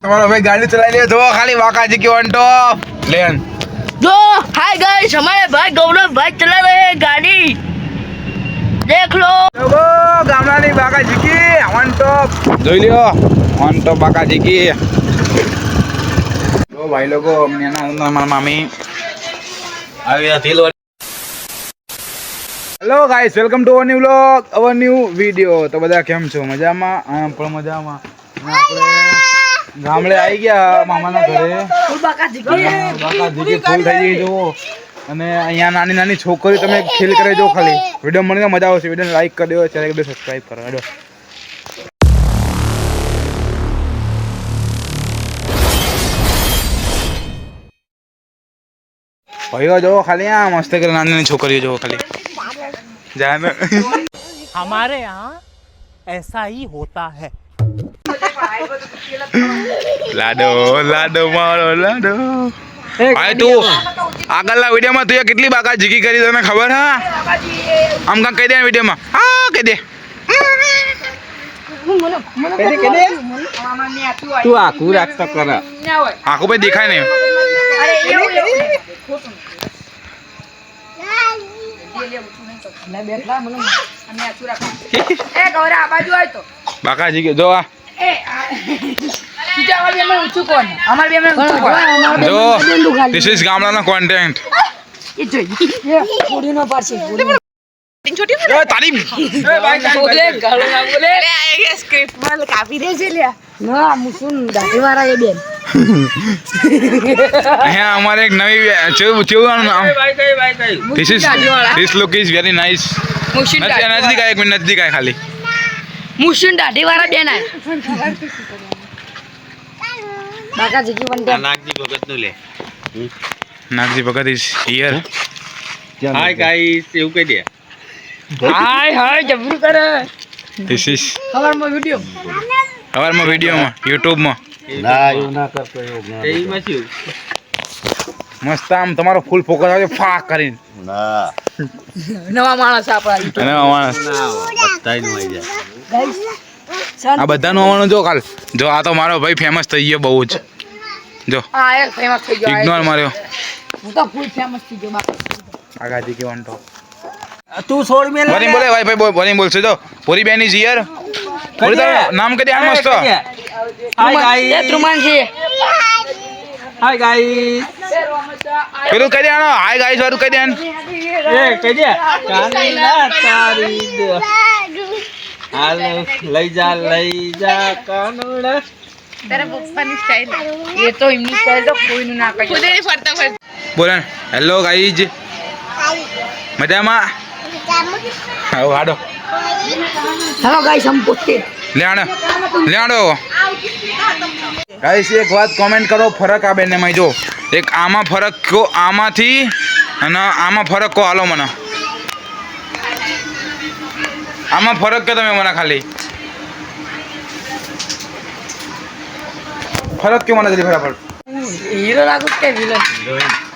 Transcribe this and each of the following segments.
તમારો ભાઈ ગાડી ચલાવી લે તો ખાલી વાકાજી की वन टॉप लेन जो हाय गाइस हमारे भाई गौरव भाई चला रहे हैं गाड़ी देख लो लोगो गामडानी बाकाजी की वन टॉप જોઈ લ્યો वन टॉप बाकाजी की તો ભાઈ લોકો અમને ના મારા મામી આવ્યા થેલો hello guys welcome to our new vlog our new video તો બધા કેમ છો મજામાં આમ પણ મજામાં આપણે ગામડે આવી ગયા મામાના ઘરે फुल बाकाजी की બાકાજી ફૂલ થઈ ગઈ જો અને અહીંયા નાની નાની છોકરી તમે ફીલ કરે જો ખાલી વિડિયો મને મજા આવશે વિડિયોને લાઈક કરી દો ચેનલ ને સબસ્ક્રાઇબ કરો હેડો ભાઈઓ જો ખાલી આ મસ્ત કરે નાની નાની છોકરીઓ જો ખાલી જાને हमारे यहाँ ऐसा ही होता है લાડો લાડો મારો લાડો ભાઈ તું આગળના વિડીયોમાં તું કેટલી બાકાજી કરી તને ખબર હા આમ કાં કહી દે વિડીયોમાં હા કહી દે તું આખું રાખતો કર આખું ભાઈ દેખાય નહીં બાકાજી જો આ જો ધીસ ઇઝ ગામડાનો કોન્ટેન્ટ તારી અહીંયા અમારે એક નવી કેવું નામ this look is very nice નજદીક આય એક મિનિટ નજદીક આય ખાલી मुशिन दाढ़ी वाला देना है बाकाजी की वन टॉप નાગજી ભગત નું લે નાગજી ભગત ઇઝ હિયર હાય ગાઈસ એવું કહી દે हाय हाय जबरू करे ધીસ ઇઝ खबर वीडियो વિડીયોમાં યુટ્યુબમાં ના એવું ના કરતો એવું એમાં શું મસ્ત આમ તમારો ફૂલ ફોકસ આવે ફા કરીને ના नवा माणस आपड़ा અને માણસ બતાઈ નું આવી જાય આ બધાનું આવવાનું જો કાલ જો આ તો મારો ભાઈ ફેમસ થઈ ગયો બહુ જ જો हां एक फेमस થઈ ગયો ઇગ્નોર માર્યો હું તો ફૂલ ફેમસ થઈ ગયો આગાજી કે વન ટોપ તું છોડ મે વરી બોલે ભાઈ ભાઈ બોલી બોલશે જો પૂરી બેન ઇઝ હિયર પૂરી તારું નામ કદી આ મસ્ત હાય ગાઈસ એ ત્રુમાન છે હાય ગાઈસ પેલું કહી દે આનો હાય ગાઈસ વાળું કહી દે આને. એ કહી દે કાની ના તારી દે હાલ લઈ જા કાનુડા ये तो इमनी स्टाइल तो कोई ना कर खुद नहीं फरता બોલે હેલો ગાઈઝ મજામાં આવો આડો हेलो गाइस हम पोते લે આડો ગાઈઝ એક વાત કોમેન્ટ કરો ફરક આ બેને જો એક આમાં ફરક કો આમાંથી અને આમાં ફરક કો હાલો મને આમાં ફરક કે તમે મને ખાલી ફરક કે મને જલ્દી ફટાફટ हीरो लागू के विलन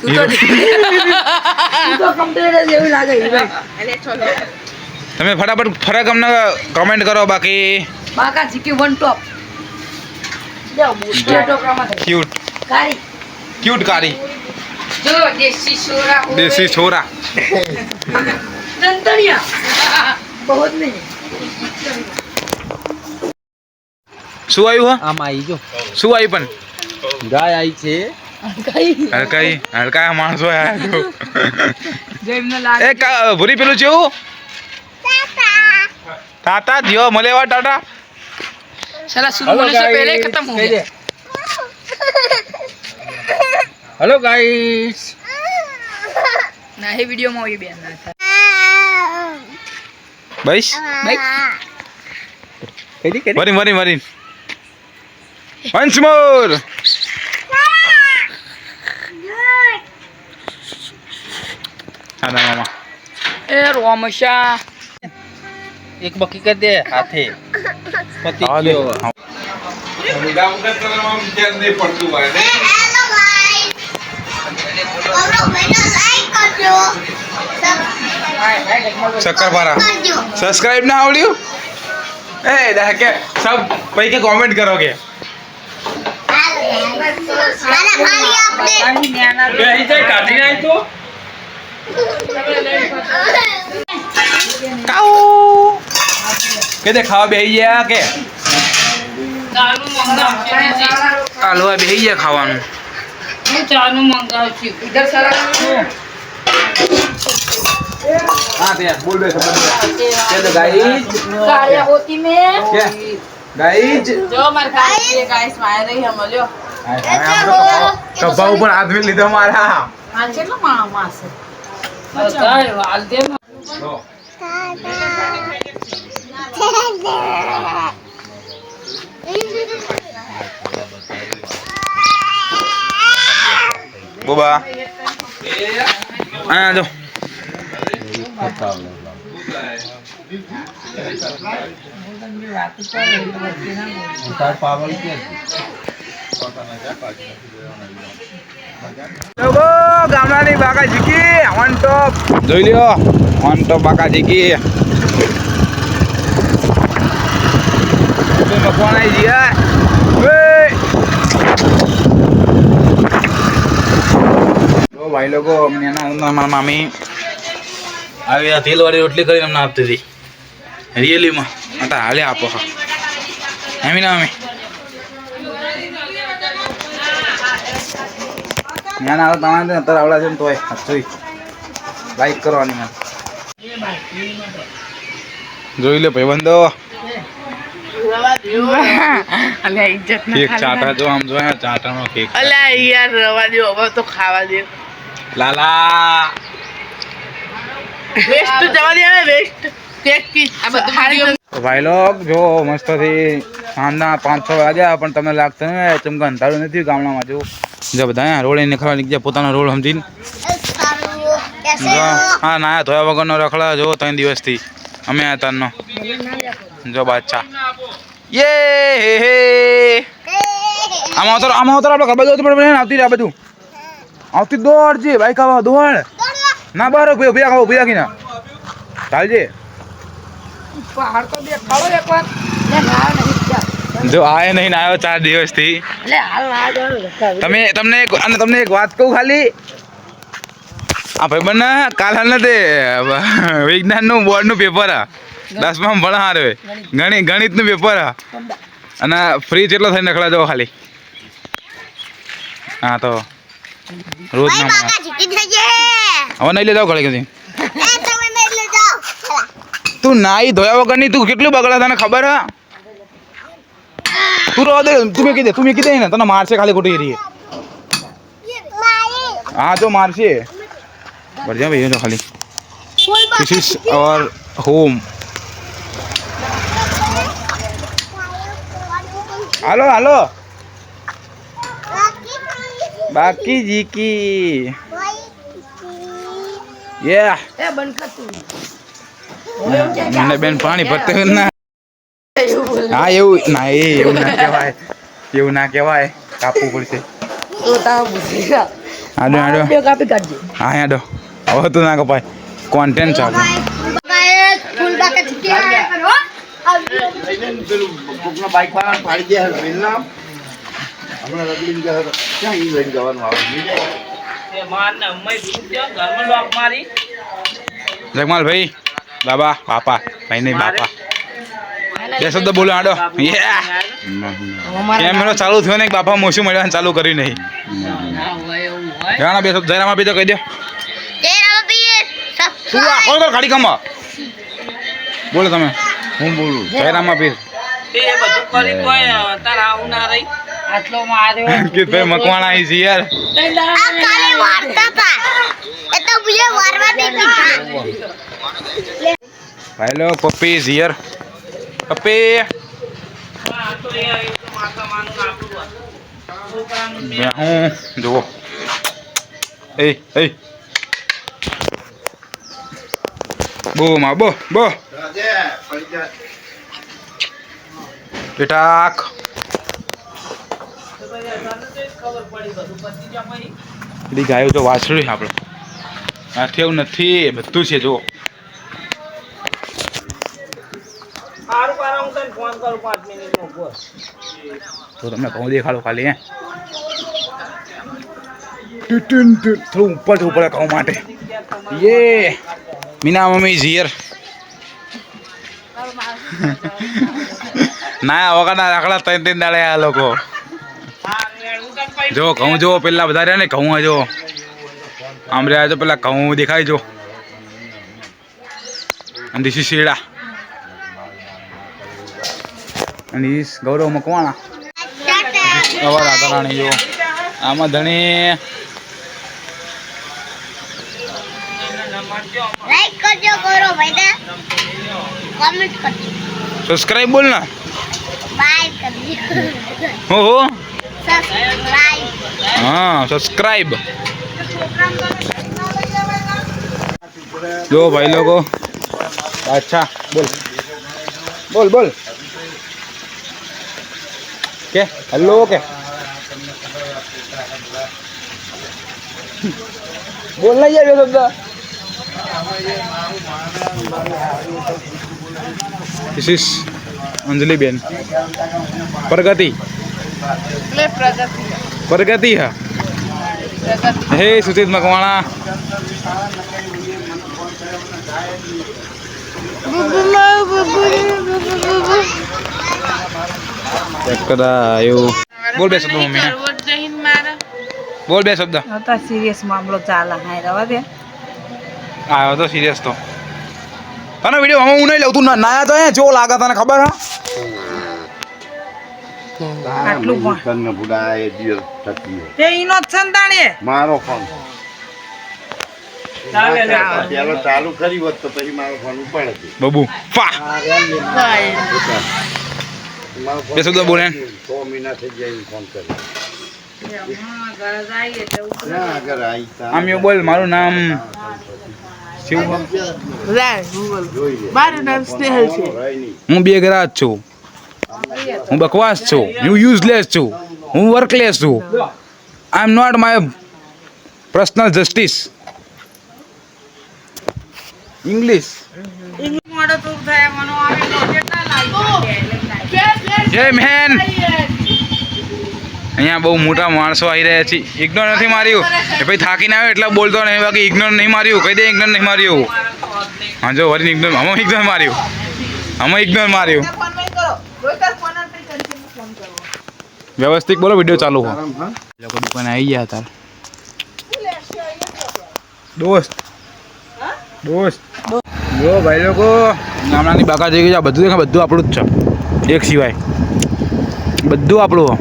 तू तो कंप्यूटर જેવું લાગે હીરો એટલે ચલો તમે ફટાફટ ફરક અમને કમેન્ટ કરો બાકી બાકાજી की वन टॉप જાઓ મોસ્ટે ટોકરામાં ક્યુટ કારી કારી જો દેશી છોરા દેશી છોરા તંતણિયા बहुत नहीं શું આવ્યું હા આમ આવી જો શું આવ્યું પણ ગાય આવી છે હલકા માણસો આયા તો जो इમને લાગે એ ભૂરી પેલું જેવું તાતા દિયો મલેવા ટાટા साला शुरू होने से पहले ही खत्म हो गया હેલો ગાઈસ ना ही वीडियो में ये बयान ना था બસ भाई કઈ વરી વન્સ મોર આના મામા ए रोमशा એક બકી કરી દે હાથે પતિ આ દે ગયો શક્કરપારા સબસ્ક્રાઇબ ના આવડ્યું એ કે સબ ભાઈ કે કમેન્ટ કરો કે બેહી જાય કાઢી નાખ તો કે દે ખાવા બેહી ગયા કે હાલવા બેહી ગયા ખાવાનું इधर सारा હા તે બોલ બે ખબર કે દે ગાઈસ कार्य होती में કે ગાઈસ जो मर खाई गाइस मार रही हम लो કબ્બા ઉપર હાથ મેં લીધો મારા हां चलो मामा से बताए वाल दे તો બોબા આ જો પાવલ કે લોકો ગામડાની બાકા જીકી ઓન ટોપ જોઈ લ્યો ઓન ટોપ બાકા જીકી તો મકવાન આવી ગયા તો ભાઈ લોકો અમને મારા મામી આવી આ તેલવાળી રોટલી કરીને અમને આપતી હતી રિયલીમાં હતા હાલે આપો હા એમી ના અમે જ્ઞાન આવે તમારે અત્યારે આવડા છે ને તોય જોઈ લાઈક કરવાની મને જોઈ લે ભાઈબંધો અલ્યા ઇજ્જત કેક ચાટા જો આમ જો ચાટાનો કેક અલ્યા યાર રવા દો હવે તો ખાવા દે લાલા વેસ્ટ જવા દે હવે વેસ્ટ કેક કી આ બધું ખારી તો ભાઈ લોગ જો મસ્તથી સાંજના 5-6 વાગ્યા પણ તમને લાગતું ને ચમકા અંધારું નથી ગામડામાં જો જો બધા રોડ નીકળવા નીકળ્યા પોતાનો રોડ સમજીને હા નાયા ધોયા વગરનો રખડા જો 3 દિવસથી અમે આ તારનો જો બાદશાહ યે હે હે આમાં ઉતર આપણે ખબર જોતી પડે આવતી રે આ બધું આવતી દોડ જે બાઈક આવા દોડ ના બારો ભૈયા ખાઓ ભૈયા કીના ચાલજે પહાડ તો દેખાડો એકવાર લે ના નહીં જા જો આય નહીં આવ્યો 4 દિવસથી લે હાલ ના જાવ તમને એક વાત કહું ખાલી આ ભાઈબંધ કાલ હાલ તે વિજ્ઞાનનું બોર્ડનું પેપર આ 10માં ભણા હારે ગણિતનું પેપર આ અને ફ્રી જેટલો થઈને નખડા જો ખાલી હા તો રોજ ના હવે નહીં લઈ જાવ ઘરે કદી તું નાઈ ધોયા વગરની તું કેટલું બગડા તને ખબર હા તું રહો દે તું મેકી દે ને તને મારશે ખાલી ખોટી રહી हाँ तो मार से बढ़िया भैया तो खाली this is our home hello hello बाकी जी की ये એ બંધ કર તું મને બેન પાણી ભરતે ના હા એવું ના કહેવાય કાપવું પડશે તો તા બુસીગા આડો બે કાપી કાઢજે હા આડો હવે તો ના કપાય કોન્ટેન્ટ ચાલે ફૂલ બાકે છૂટી કરો કોકનો બાઈક વાળા પાડી દે વેલના હમણાં રગડી ગયા હતા ક્યાં ઈ લઈને જવાનું આવે એ માર ને અમ્મઈ દૂર ત્યાં ઘરમાં લોક મારી જગમાલ ભાઈ બાબા પાપા ભાઈ નહીં બાપા બે શબ્દ બોલો આડો કેમેરો ચાલુ થયો ને બાપા મોસું મળ્યા ચાલુ કર્યું નહીં જાણા બે શબ્દ જયરામા પી તો કહી દો તું આખો તો ગાડી કમા બોલો તમે હું બોલું જયરામા પીર તે બધું કરી તોય તાર આવું ના રહી આટલો માર્યો કે ભાઈ મકવાણા આવી છે યાર ભાઈ લો પપ્પી ઇઝ હિયર પપ્પી હું જુઓ એ બો માં બો બેટાક બધી ગાયો તો વાછડી આપણે આથી એવું નથી બધું છે જો સારું પારા હું તને ફોન કરું 5 મિનિટમાં બસ તો તમને ઘઉં દેખાડો ખાલી હે થોડું ઉપર જવું પડે ઘઉં માટે યે મીના મમ્મી ઇઝ હિયર ના વગરના રાખડા 3 દાડે આ લોકો જો ઘઉં જો પેલા બધા રહ્યા ને ઘઉં જો આમ રહ્યા જો પેલા ઘઉં દેખાય જો અને this is શેડા અને this ગૌરવ મકવાણા અવાર આતરાણી જો આમાં ધણી લાઈક કરજો ગૌરવ ભાઈ કમેન્ટ કરજો સબસ્ક્રાઇબ બોલ ના બાય કરજો હો સબસ્ક્રાઇબ હા સબસ્ક્રાઇબ જો ભાઈ લોકો અચ્છા બોલ બોલ બોલ કે હેલો કે બોલ ના યાર શબ્દ This is અંજલિ બેન પ્રગતિ પ્રગતિ હા હે સુચિત મકવાણા બોલ બે શબ્દ મમ્મી બોલ બે શબ્દ તો સિરિયસ મામલો ચાલે હા રવા દે આવ્યો તો સિરિયસ તો તને વિડીયો હું નહીં લઉં તું નાયા તો જો લાગે તને ખબર હા આટલું પણ તને બુડાય દિવસ થતી તે ઈનો જ સંતાણે મારો ફોન ચાલો ચાલુ કરી હોત તો પછી મારો ફોન ઉપાડે છે બબુ ફા બે શબ્દ બોલે 6 મહિના થઈ જાય ફોન કરે ઘર જાય એટલે ના અગર આઈ તા આમ એવું બોલ મારું નામ શિવ મારું નામ સ્નેહલ છે હું બેગરાજ છું હું બકવાસ છું હું યુઝલેસ છું હું વર્કલેસ છું I am not my personal justice English મોડો તું થાય મનો આવે તો કેટલા લાઈક જય મેન અહીંયા બહુ મોટા માણસો આવી રહ્યા છે ઇગ્નોર નથી માર્યું એ ભાઈ થાકીને આવ્યો એટલે બોલતો નહીં બાકી ઇગ્નોર નહીં માર્યું કહી દે ઇગ્નોર નહીં માર્યું હા જો વરી ઇગ્નોર અમે ઇગ્નોર માર્યું અમે ઇગ્નોર માર્યું વ્યવસ્થિત બોલો વિડીયો ચાલુ હો લોકો દુકાને આવી ગયા હતા દોસ્ત જો ભાઈ લોકો ગામડાની બાકા જઈ ગયા બધું દેખાય બધું આપણું જ છે એક સિવાય બધું આપણું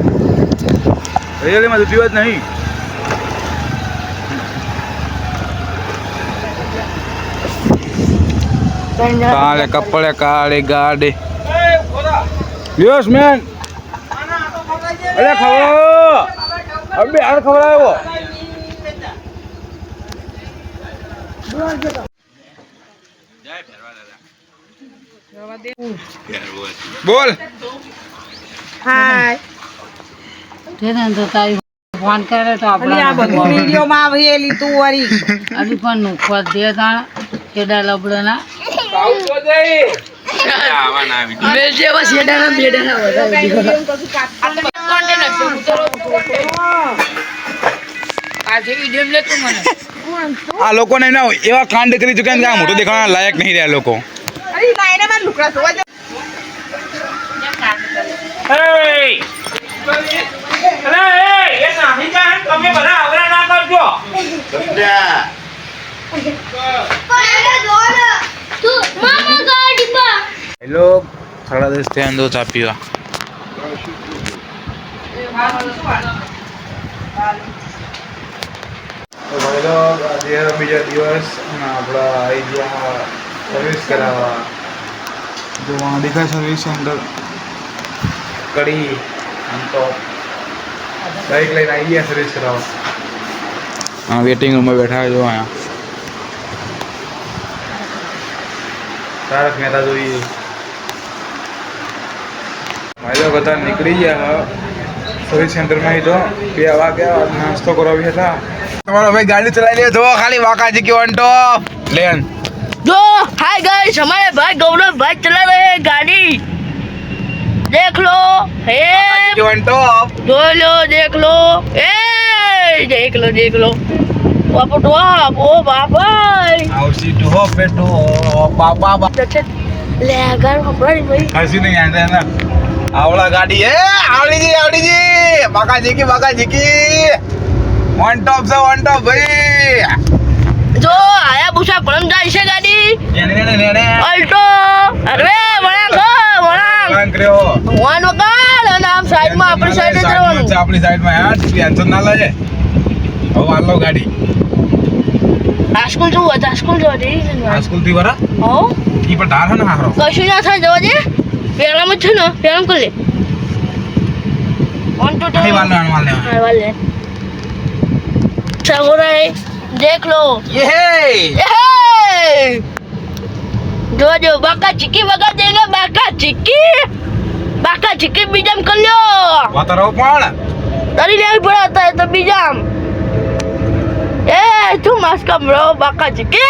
રિયલીમાં દુધી જ નહીં કાલે કપડે કાળે ગાડે યસ મેન અરે ખવડાવો અબે હાર ખવડાવો બોલ હાય તેને તો તારી ફોન કરે તો એટલે આ આપણે બધું વિડિયો માં આવેલી તું વરી અભી પણ નુખવા દે તાણ કેડા લબડના આ લોકોને એના એવા કાંડ કરી ચૂક્યા ને કે આ મોટો દેખાવાના લાયક નહીં રહ્યા લોકો અરે નાયના માં લુકડા જોવા જો હેલો 10:30 થયા દો ચા પીવા તો ભાઈ લોગ આજે બીજા દિવસ આપણા આવી ગયા સર્વિસ કરાવવા જો વहाँ दिखा सर्विस सेंटर कड़ी हम तो बाइक लेने आई है सर्विस करावा हाँ वेटिंग रूम में बैठा है जो यहाँ तारक मेहता जो ये भाई लोग बता निकली गया सर्विस सेंटर में ही तो બે વાગ્યા નાસ્તો કરાવી હતા તમારો ભાઈ ગાડી ચલાવી લે જો ખાલી વાકાજી की ऑन टॉप लेन जो हाय गाइस हमारे भाई गौरव भाई चला रहे हैं गाड़ी देख लो हे જીવન ટોપ जो लो देख लो ए देख लो वापस वाप ओ बाबा આવસી ટુ હો પેટો બાપા ले अगर हमारी भाई હસી નહીં આંદે ના આવડા ગાડી એ આવડીજી બાકાજી કી વન ટોપ ભાઈ जो आया बुशा परम जाय છે ગાડી નેને અલ્ટો અરે વળાંગ કાંકર્યો વન વગાડ અને આમ સાઈડમાં આપણી સાઈડે જવાનું આપણી સાઈડમાં યાર ટેન્શન ના લેજે હવે આલો ગાડી આ સ્કૂલ જોવા આ સ્કૂલ જોવા દે આ સ્કૂલ થી વરા હો ઈ પર ધાર હે ને હારો કશું ના થાય જવા દે પેલામાં છે ને પેલામાં કરી લે 1 2 કઈ વાલ ને हाँ वाले सामुराई देख लो ये जो बाका चिक्की वगा देंगे बाका चिक्की बीजाम कर लो વાતરો પણ तरी नहीं पड़ता है तो बीजाम ए तू मास्क ब्रो बाका चिक्की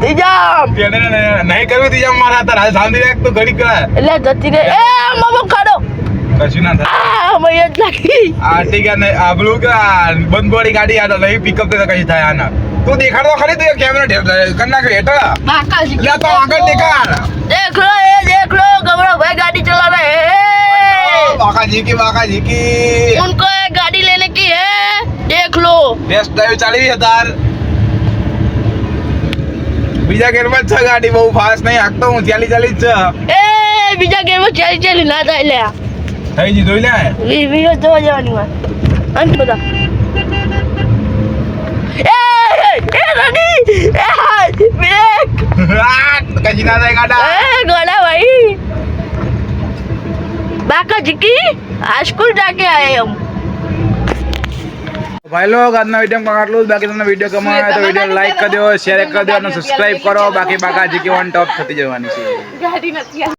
बीजाम તેને નહીં કરવી તી મારા તાર હાલ શાંતિ રાખ તો ઘડી કર ले जती रे ए मामा खाड़ो કશું ના થાય मैं ये लगी આ ઠીક ને આ બ્લુ કા બંધ બોડી ગાડી આ નહીં પિકઅપ તે કઈ થાય આના તું દેખાડો ખરી તું કેમેરા કર નાખ હેઠળ बाका चिक्की લે તો આગળ દેખાડ देख लो गबड़ा भाई गाड़ी चला रहे हैं બાકાજી કી उनको एक गाड़ी लेने की है देख लो ટેસ્ટ ડ્રાઈવ ચાલી છે તાર બીજા ગેરમાં જ છે ગાડી બહુ ફાસ્ટ નહીં હાકતો હું ચાલી જ છે ए बीजा गेम में चली ना जाए ले થઈ જી જોઈ લે वीडियो जो जवानी में अंत बता ए रनी ए ब्रेक કશી ના થાય ગાડા ए गोला भाई बाका चिक्की आज स्कूल जाके आए हम ભાઈ લોગ આજના વિડીયોમાં આટલું જ બાકી તમને વિડીયો ગમે હોય તો વિડીયો લાઈક કરી દો શેર કરી દો અને સબસ્ક્રાઇબ કરો બાકી બાકાજી કે વન ટોપ થતી જવાની છે